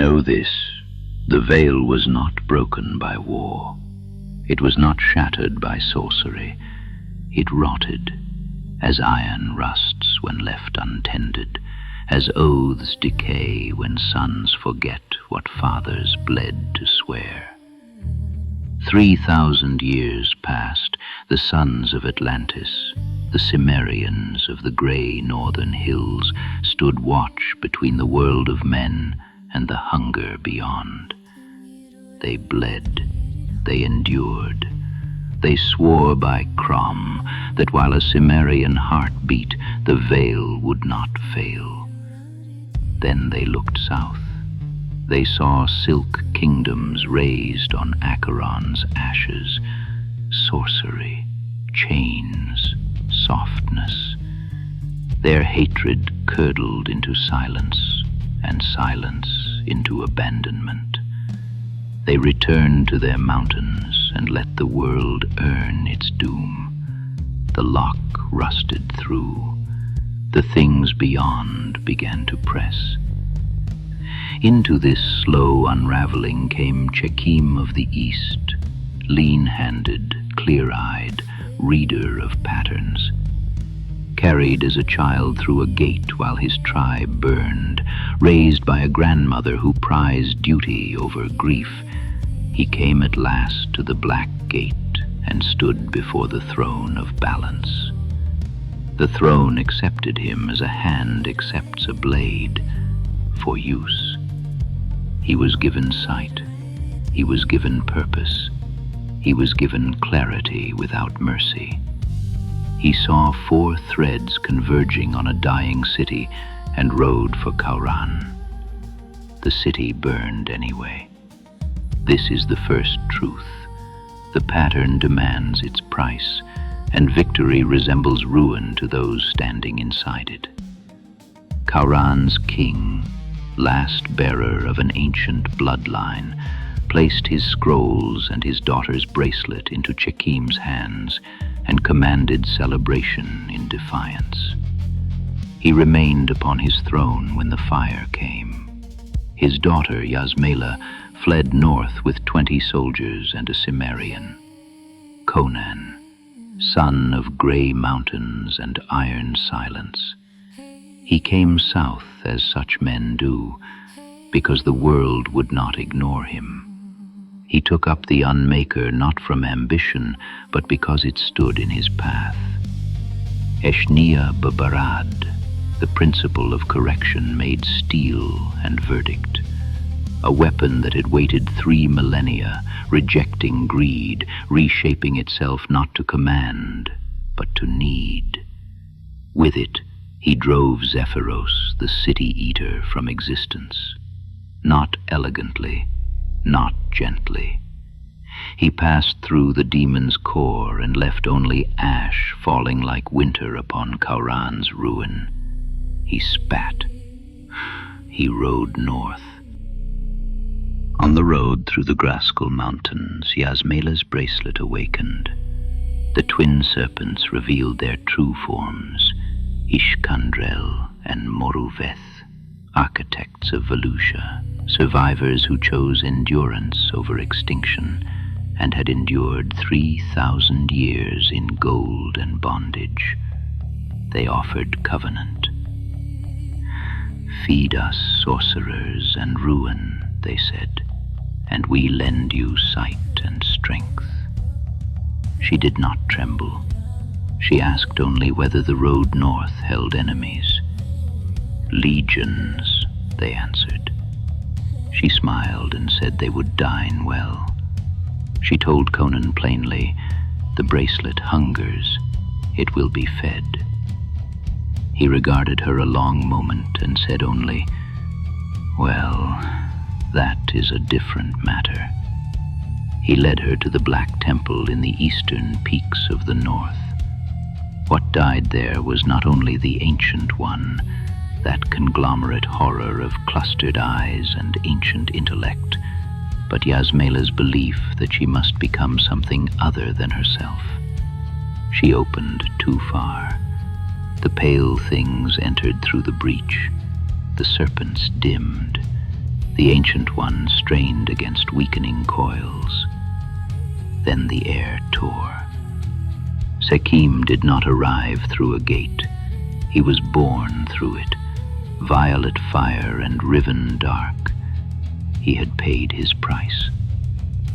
Know this, the veil was not broken by war. It was not shattered by sorcery. It rotted, as iron rusts when left untended, as oaths decay when sons forget what fathers bled to swear. 3,000 years passed, the sons of Atlantis, the Cimmerians of the grey northern hills, stood watch between the world of men and the hunger beyond. They bled, they endured. They swore by Crom that while a Cimmerian heart beat, the veil would not fail. Then they looked south. They saw silk kingdoms raised on Acheron's ashes, sorcery, chains, softness. Their hatred curdled into silence, and silence into abandonment. They returned to their mountains and let the world earn its doom. The lock rusted through. The things beyond began to press. Into this slow unraveling came Chekim of the East, lean-handed, clear-eyed, reader of patterns. Carried as a child through a gate while his tribe burned, raised by a grandmother who prized duty over grief, he came at last to the Black Gate and stood before the throne of balance. The throne accepted him as a hand accepts a blade, for use. He was given sight. He was given purpose. He was given clarity without mercy. He saw 4 threads converging on a dying city and rode for Conan. The city burned anyway. This is the first truth. The pattern demands its price, and victory resembles ruin to those standing inside it. Conan's king, last bearer of an ancient bloodline, placed his scrolls and his daughter's bracelet into Chekim's hands and commanded celebration in defiance. He remained upon his throne when the fire came. His daughter, Yasmela, fled north with 20 soldiers and a Cimmerian. Conan, son of grey mountains and iron silence. He came south as such men do, because the world would not ignore him. He took up the Unmaker not from ambition, but because it stood in his path. Eshnia Babarad, the principle of correction, made steel and verdict. A weapon that had waited 3 millennia, rejecting greed, reshaping itself not to command, but to need. With it, he drove Zephyros, the city-eater, from existence. Not elegantly, not gently. He passed through the demon's core and left only ash falling like winter upon Conan's ruin. He spat. He rode north. On the road through the Graskell Mountains, Yasmela's bracelet awakened. The twin serpents revealed their true forms, Ishkandrel and Moruveth, architects of Volusia, survivors who chose endurance over extinction and had endured 3,000 years in gold and bondage. They offered covenant. "Feed us, sorcerers, and ruin," they said, "and we lend you sight and strength." She did not tremble. She asked only whether the road north held enemies. "Legions," they answered. She smiled and said they would dine well. She told Conan plainly, "The bracelet hungers. It will be fed." He regarded her a long moment and said only, "Well, that is a different matter." He led her to the Black Temple in the eastern peaks of the north. What died there was not only the Ancient One, that conglomerate horror of clustered eyes and ancient intellect, but Yasmela's belief that she must become something other than herself. She opened too far. The pale things entered through the breach. The serpents dimmed. The Ancient One strained against weakening coils. Then the air tore. Sekim did not arrive through a gate. He was born through it, violet fire and riven dark. He had paid his price.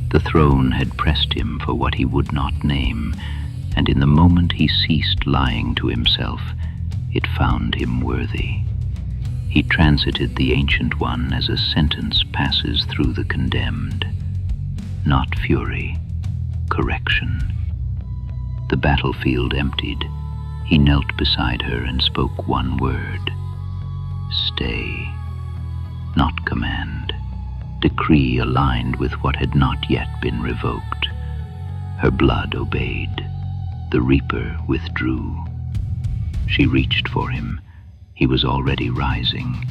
The throne had pressed him for what he would not name, and in the moment he ceased lying to himself, it found him worthy. He transited the Ancient One as a sentence passes through the condemned. Not fury, correction. The battlefield emptied. He knelt beside her and spoke one word. Stay. Not command. Decree aligned with what had not yet been revoked. Her blood obeyed. The Reaper withdrew. She reached for him. He was already rising.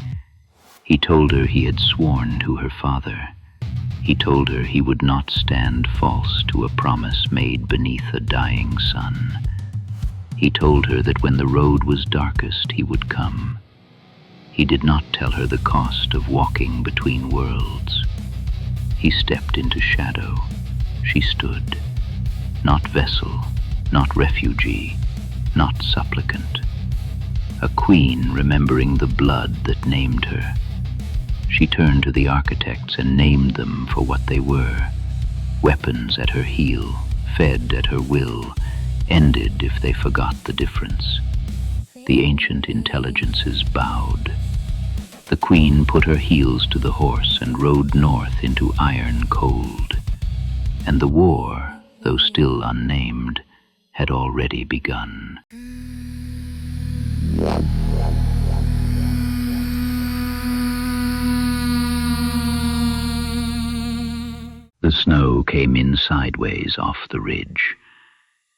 He told her he had sworn to her father. He told her he would not stand false to a promise made beneath a dying sun. He told her that when the road was darkest, he would come. He did not tell her the cost of walking between worlds. He stepped into shadow. She stood. Not vessel, not refugee, not supplicant. A queen remembering the blood that named her. She turned to the architects and named them for what they were. Weapons at her heel, fed at her will, ended if they forgot the difference. The ancient intelligences bowed. The queen put her heels to the horse and rode north into iron cold. And the war, though still unnamed, had already begun. The snow came in sideways off the ridge.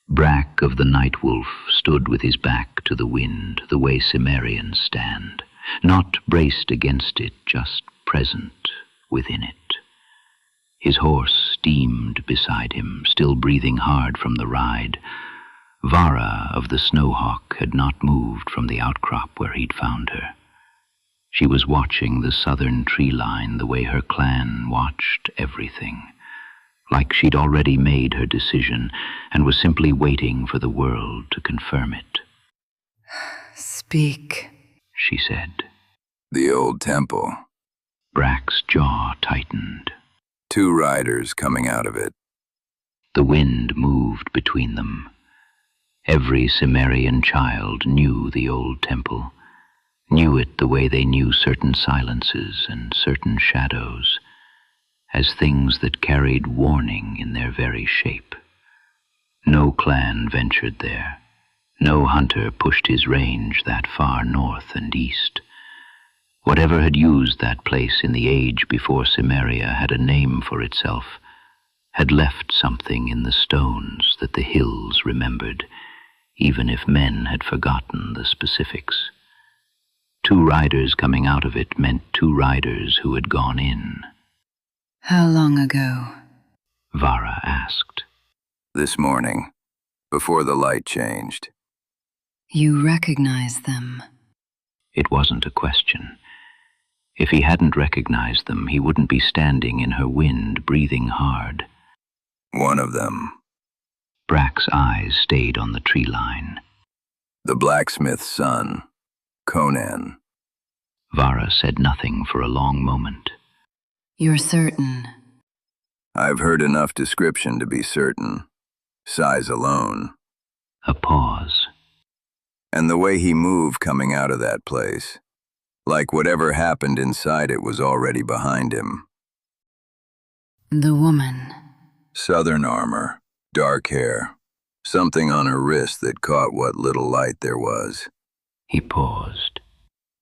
Brack of the Night Wolf stood with his back to the wind, the way Cimmerians stand, not braced against it, just present within it. His horse steamed beside him, still breathing hard from the ride. Vara of the Snowhawk had not moved from the outcrop where he'd found her. She was watching the southern tree line the way her clan watched everything, like she'd already made her decision and was simply waiting for the world to confirm it. Speak, she said. The old temple. Brack's jaw tightened. 2 riders coming out of it. The wind moved between them. Every Cimmerian child knew the old temple, knew it the way they knew certain silences and certain shadows, as things that carried warning in their very shape. No clan ventured there. No hunter pushed his range that far north and east. Whatever had used that place in the age before Cimmeria had a name for itself, had left something in the stones that the hills remembered, even if men had forgotten the specifics. 2 riders coming out of it meant 2 riders who had gone in. How long ago? Vara asked. This morning, before the light changed. You recognize them? It wasn't a question. If he hadn't recognized them, he wouldn't be standing in her wind, breathing hard. One of them. Brack's eyes stayed on the tree line. The blacksmith's son, Conan. Vara said nothing for a long moment. You're certain? I've heard enough description to be certain. Size alone. A pause. And the way he moved coming out of that place. Like whatever happened inside it was already behind him. The woman. Southern armor, dark hair. Something on her wrist that caught what little light there was. He paused.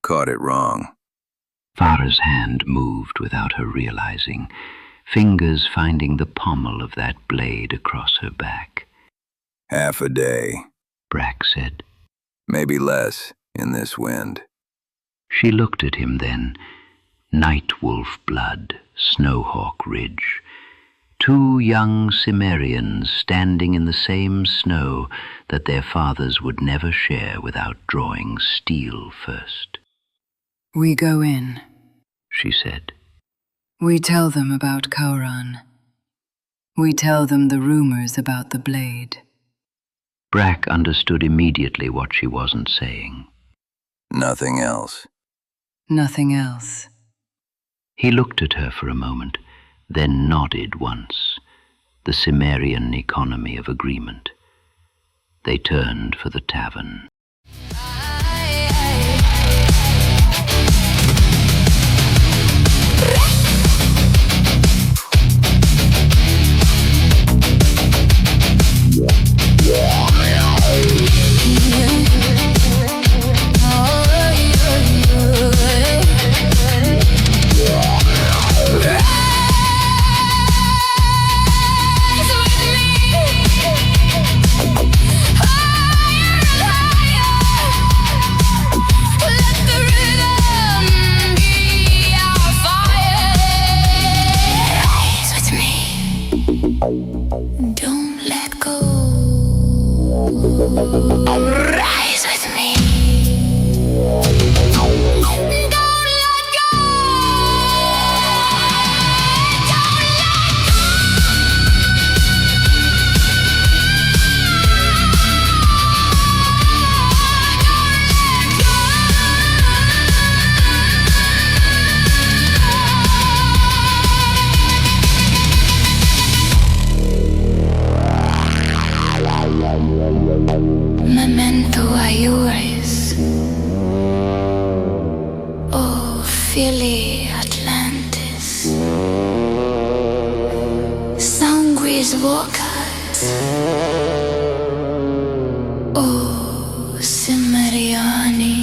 Caught it wrong. Vara's hand moved without her realizing, fingers finding the pommel of that blade across her back. Half a day. Brack said. Maybe less, in this wind. She looked at him then. Night wolf blood, Snowhawk Ridge. 2 young Cimmerians standing in the same snow that their fathers would never share without drawing steel first. We go in, she said. We tell them about Conan. We tell them the rumors about the blade. Brack understood immediately what she wasn't saying. Nothing else. Nothing else. He looked at her for a moment, then nodded once. The Cimmerian economy of agreement. They turned for the tavern. Rise with me. Don't let go. Memento Ayuris. Oh, Philly, Atlantis. Sanguis Walkers. Oh, Cimmeriani.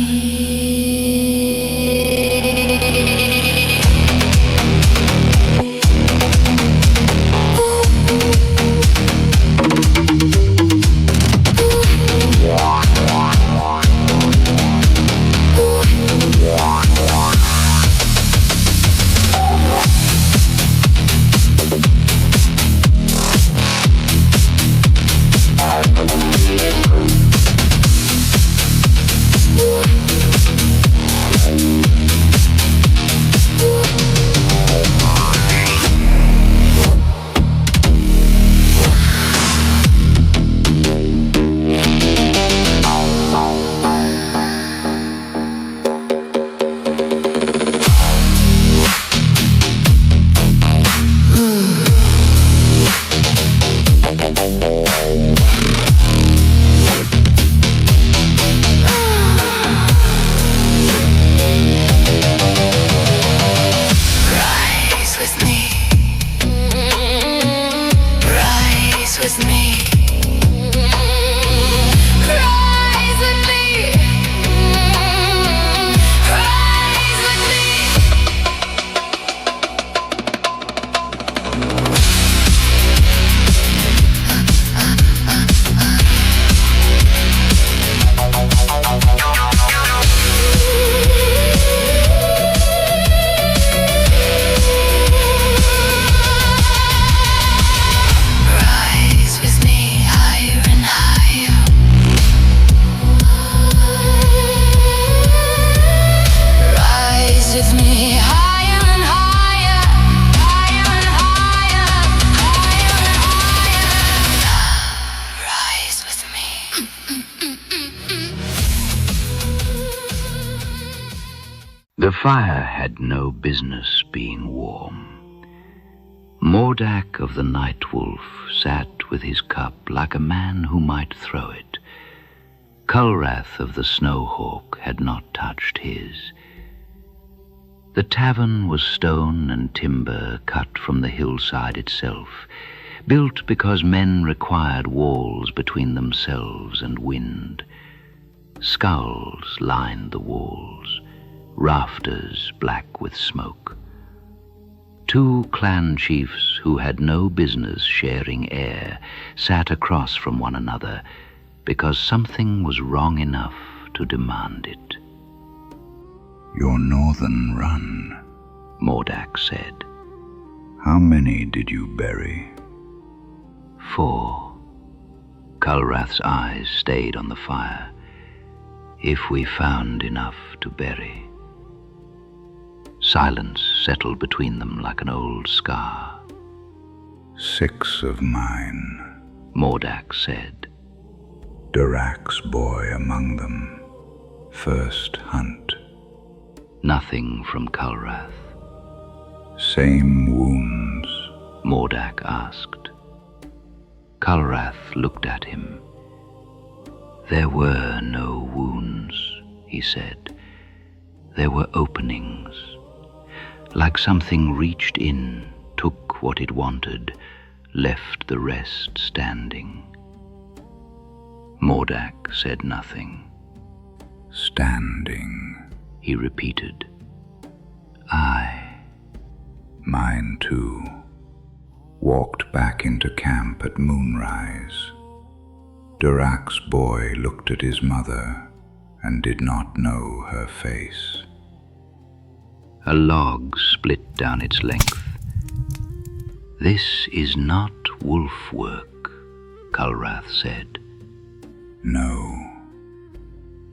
The fire had no business being warm. Mordak of the Night Wolf sat with his cup like a man who might throw it. Kulrath of the Snowhawk had not touched his. The tavern was stone and timber cut from the hillside itself, built because men required walls between themselves and wind. Skulls lined the walls, rafters black with smoke. Two clan chiefs who had no business sharing air sat across from one another because something was wrong enough to demand it. Your northern run, Mordak said. how many did you bury? 4. Kulrath's eyes stayed on the fire. If we found enough to bury. Silence settled between them like an old scar. 6 of mine, Mordak said. Durak's boy among them. First hunt. Nothing from Kulrath. Same wounds. Mordak asked. Kulrath looked at him. There were no wounds, he said. There were openings, like something reached in, took what it wanted, left the rest standing. Mordak said nothing. Standing, he repeated. Mine too. Walked back into camp at moonrise. Durak's boy looked at his mother and did not know her face. A log split down its length. This is not wolf work, Kulrath said. No.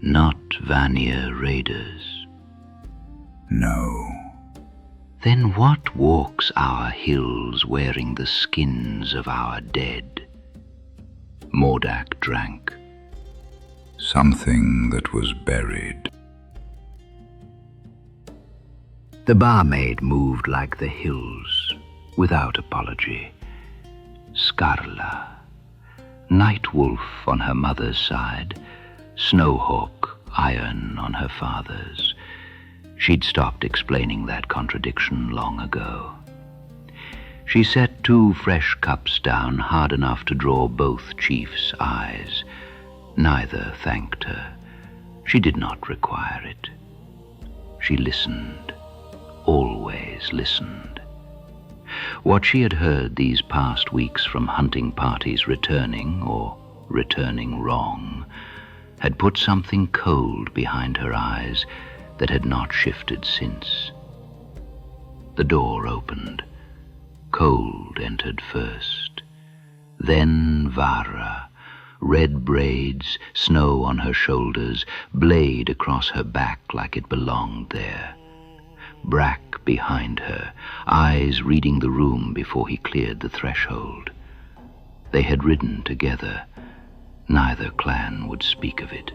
Not Vanir raiders. No. Then what walks our hills wearing the skins of our dead? Mordak drank. Something that was buried. The barmaid moved like the hills, without apology. Skarla, night wolf on her mother's side, snowhawk, iron on her father's. She'd stopped explaining that contradiction long ago. She set 2 fresh cups down hard enough to draw both chiefs' eyes. Neither thanked her. She did not require it. She listened, always listened. What she had heard these past weeks from hunting parties returning, or returning wrong, had put something cold behind her eyes that had not shifted since. The door opened. Cold entered first. Then Vara, red braids, snow on her shoulders, blade across her back like it belonged there. Brack behind her, eyes reading the room before he cleared the threshold. They had ridden together. Neither clan would speak of it.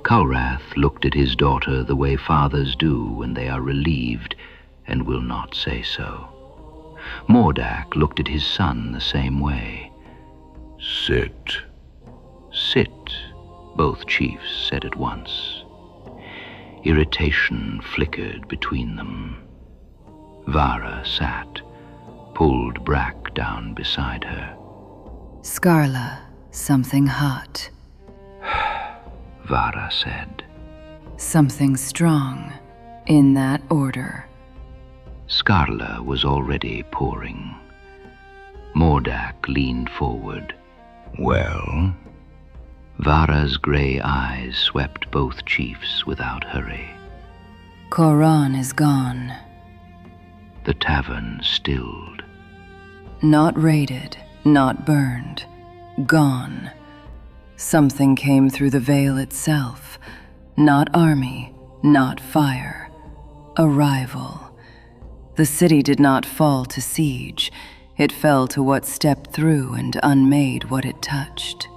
Kulrath looked at his daughter the way fathers do when they are relieved and will not say so. Mordak looked at his son the same way. Sit. Sit, both chiefs said at once. Irritation flickered between them. Vara sat, pulled Brack down beside her. Skarla, something hot. Vara said. Something strong, in that order. Skarla was already pouring. Mordak leaned forward. Well? Vara's grey eyes swept both chiefs without hurry. Coran is gone. The tavern stilled. Not raided, not burned. Gone. Something came through the veil itself. Not army, not fire. A rival. The city did not fall to siege. It fell to what stepped through and unmade what it touched.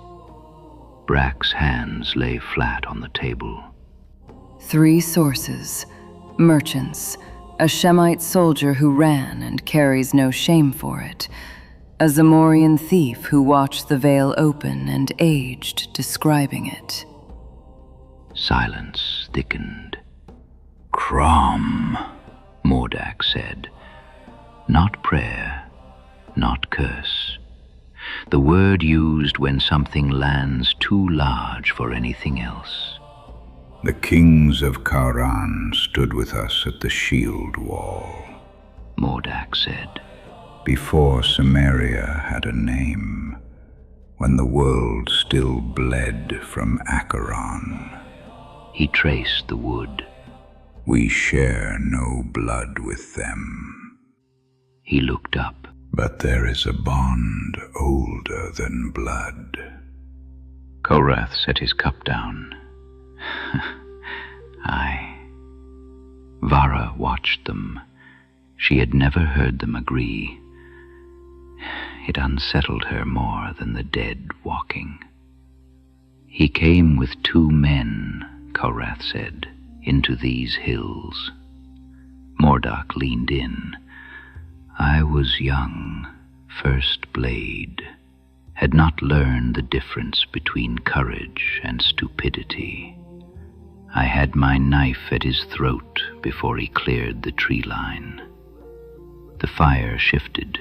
Brack's hands lay flat on the table. 3 sources. Merchants. A Shemite soldier who ran and carries no shame for it. A Zamorian thief who watched the veil open and aged describing it. Silence thickened. Crom, Mordak said. Not prayer, not curse. The word used when something lands too large for anything else. the kings of Coran stood with us at the shield wall, Mordak said. Before Cimmeria had a name, when the world still bled from Acheron. He traced the wood. We share no blood with them. He looked up. But there is a bond older than blood. Korath set his cup down. Aye. Vara watched them. She had never heard them agree. It unsettled her more than the dead walking. "He came with 2 men," Kalrath said, "into these hills." Mordok leaned in. "I was young, first blade, had not learned the difference between courage and stupidity. I had my knife at his throat before he cleared the tree line." The fire shifted.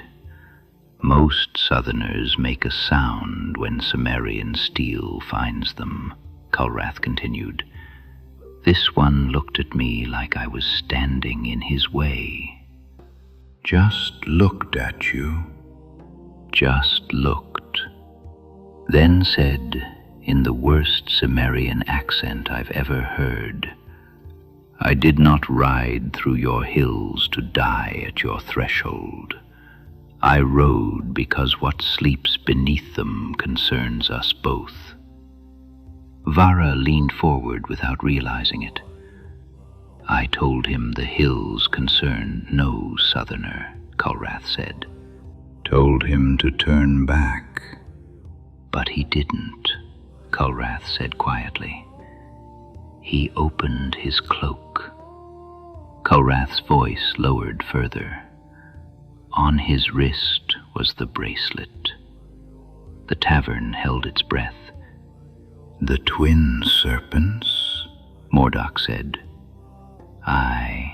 "Most Southerners make a sound when Cimmerian steel finds them," Kalrath continued. "This one looked at me like I was standing in his way." "Just looked at you?" "Just looked. Then said, in the worst Cimmerian accent I've ever heard, 'I did not ride through your hills to die at your threshold. I rode because what sleeps beneath them concerns us both.'" Vara leaned forward without realizing it. "I told him the hills concern no Southerner," Kalrath said. "Told him to turn back." "But he didn't," Kalrath said quietly. "He opened his cloak." Kalrath's voice lowered further. On his wrist was the bracelet. The tavern held its breath. "The twin serpents?" Mordok said. "Aye,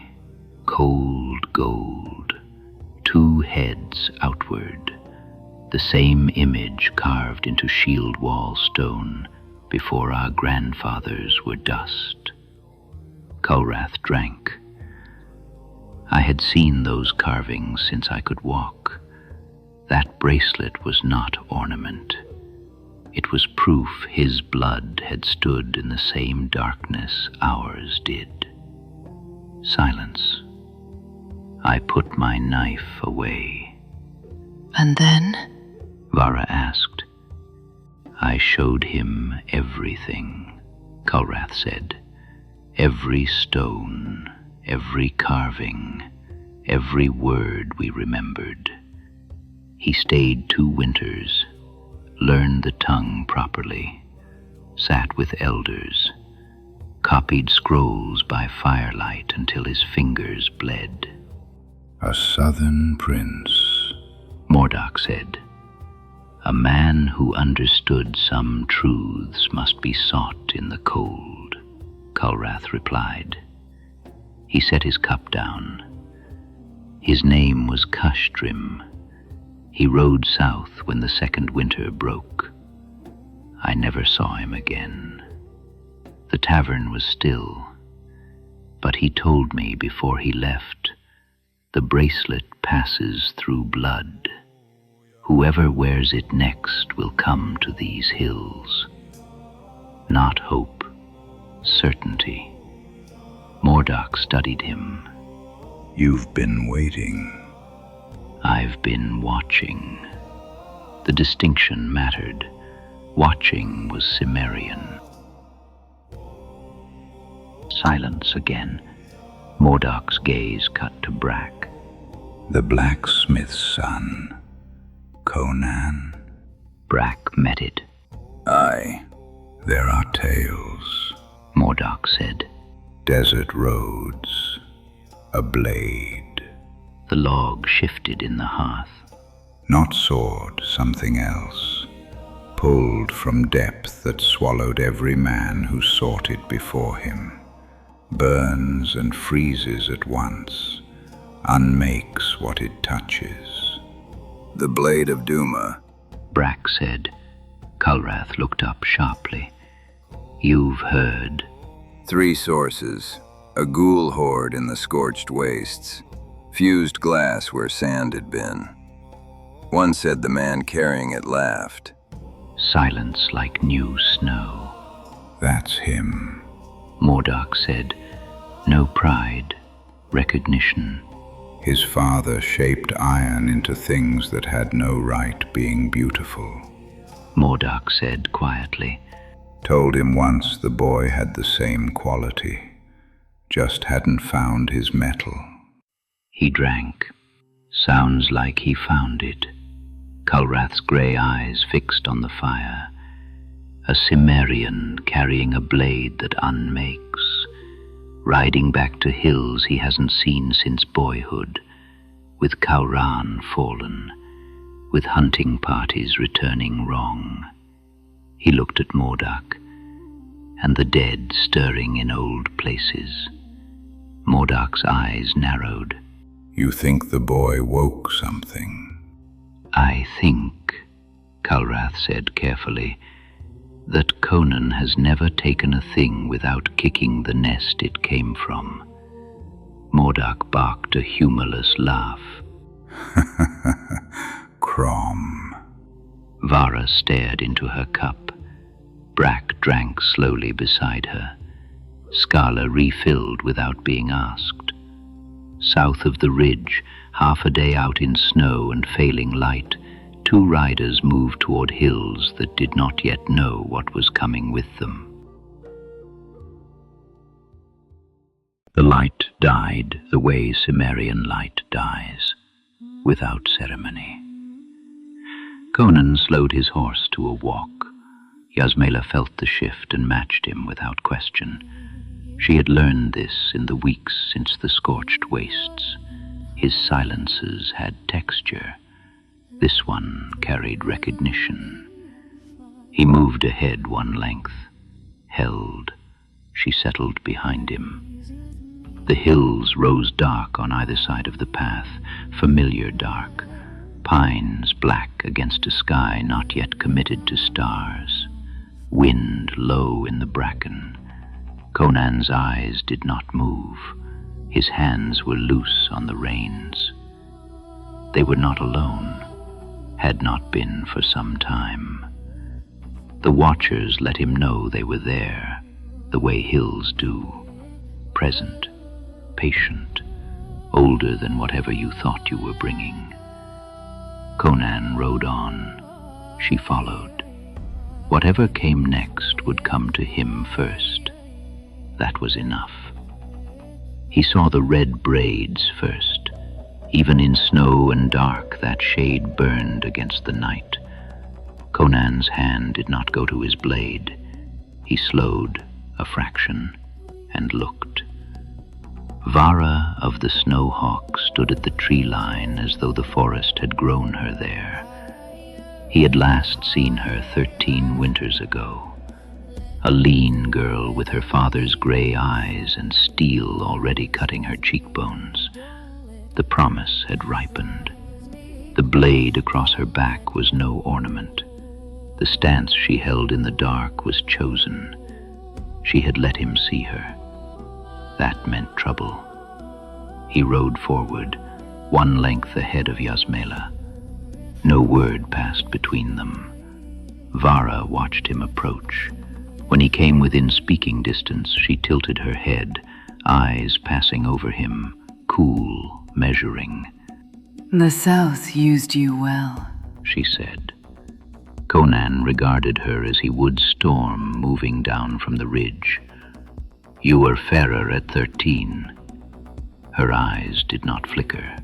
cold gold, 2 heads outward, the same image carved into shield wall stone before our grandfathers were dust." Kalrath drank. "I had seen those carvings since I could walk. That bracelet was not ornament. It was proof his blood had stood in the same darkness ours did." Silence. I put my knife away. And then? Vara asked. "I showed him everything," Kalrath said. "Every stone, every carving, every word we remembered. He stayed 2 winters, learned the tongue properly, sat with elders, copied scrolls by firelight until his fingers bled." "A southern prince," Mordok said. "A man who understood some truths must be sought in the cold," Kalrath replied. He set his cup down. "His name was Kushtrim. He rode south when the 2nd winter broke. I never saw him again. The tavern was still, but he told me before he left, the bracelet passes through blood. Whoever wears it next will come to these hills. Not hope, certainty." Mordok studied him. "You've been waiting." "I've been watching." The distinction mattered. Watching was Cimmerian. Silence again. Mordok's gaze cut to Brack. "The blacksmith's son, Conan?" Brack met it. Aye. "There are tales, Mordok said. desert roads, a blade." The log shifted in the hearth. Not sword, something else, pulled from depth that swallowed every man who sought it before him, burns and freezes at once, unmakes what it touches. "The Blade of Duma." Brack said. Kalrath looked up sharply. "You've heard." 3 sources. A ghoul horde in the scorched wastes. Fused glass where sand had been. One said the man carrying it laughed. Silence like new snow. "That's him," Mordok said. No pride, recognition. "His father shaped iron into things that had no right being beautiful." Mordok said quietly. Told him once the boy had the same quality. just hadn't found his mettle. He drank. Sounds like he found it. Culrath's grey eyes fixed on the fire. A Cimmerian carrying a blade that unmakes, riding back to hills he hasn't seen since boyhood, with Kauran fallen, with hunting parties returning wrong. He looked at Mordak, and the dead stirring in old places. Mordak's eyes narrowed. You think the boy woke something? I think, Culrath said carefully, that Conan has never taken a thing without kicking the nest it came from. Mordak barked a humorless laugh. Crom. Vara stared into her cup. Brack drank slowly beside her. Scala refilled without being asked. South of the ridge, half a day out in snow and failing light, two riders moved toward hills that did not yet know what was coming with them. The light died the way Cimmerian light dies, without ceremony. Conan slowed his horse to a walk. Yasmela felt the shift and matched him without question. She had learned this in the weeks since the scorched wastes. His silences had texture. This one carried recognition. He moved ahead one length, held. She settled behind him. The hills rose dark on either side of the path, familiar dark. Pines black against a sky not yet committed to stars. Wind low in the bracken. Conan's eyes did not move. His hands were loose on the reins. They were not alone, had not been for some time. The watchers let him know they were there, the way hills do, present, patient, older than whatever you thought you were bringing. Conan rode on. She followed. Whatever came next would come to him first. That was enough. He saw the red braids first. Even in snow and dark, that shade burned against the night. Conan's hand did not go to his blade. He slowed a fraction and looked. Vara of the Snowhawk stood at the tree line as though the forest had grown her there. He had last seen her 13 winters ago. A lean girl with her father's gray eyes and steel already cutting her cheekbones. The promise had ripened. The blade across her back was no ornament. The stance she held in the dark was chosen. She had let him see her. That meant trouble. He rode forward, one length ahead of Yasmela. No word passed between them. Vara watched him approach. When he came within speaking distance, she tilted her head, eyes passing over him, cool, measuring. The South used you well, she said. Conan regarded her as he would Storm moving down from the ridge. You were fairer at 13. Her eyes did not flicker.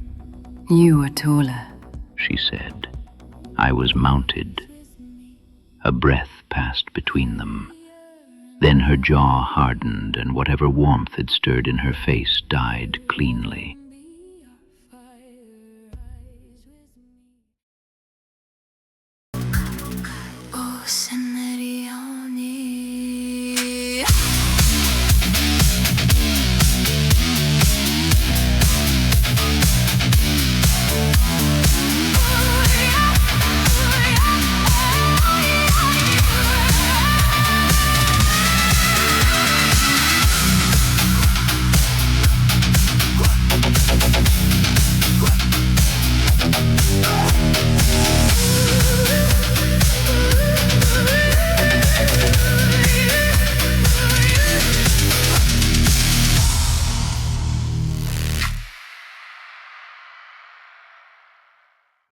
You were taller, she said. I was mounted. A breath passed between them. Then her jaw hardened, and whatever warmth had stirred in her face died cleanly. Oh,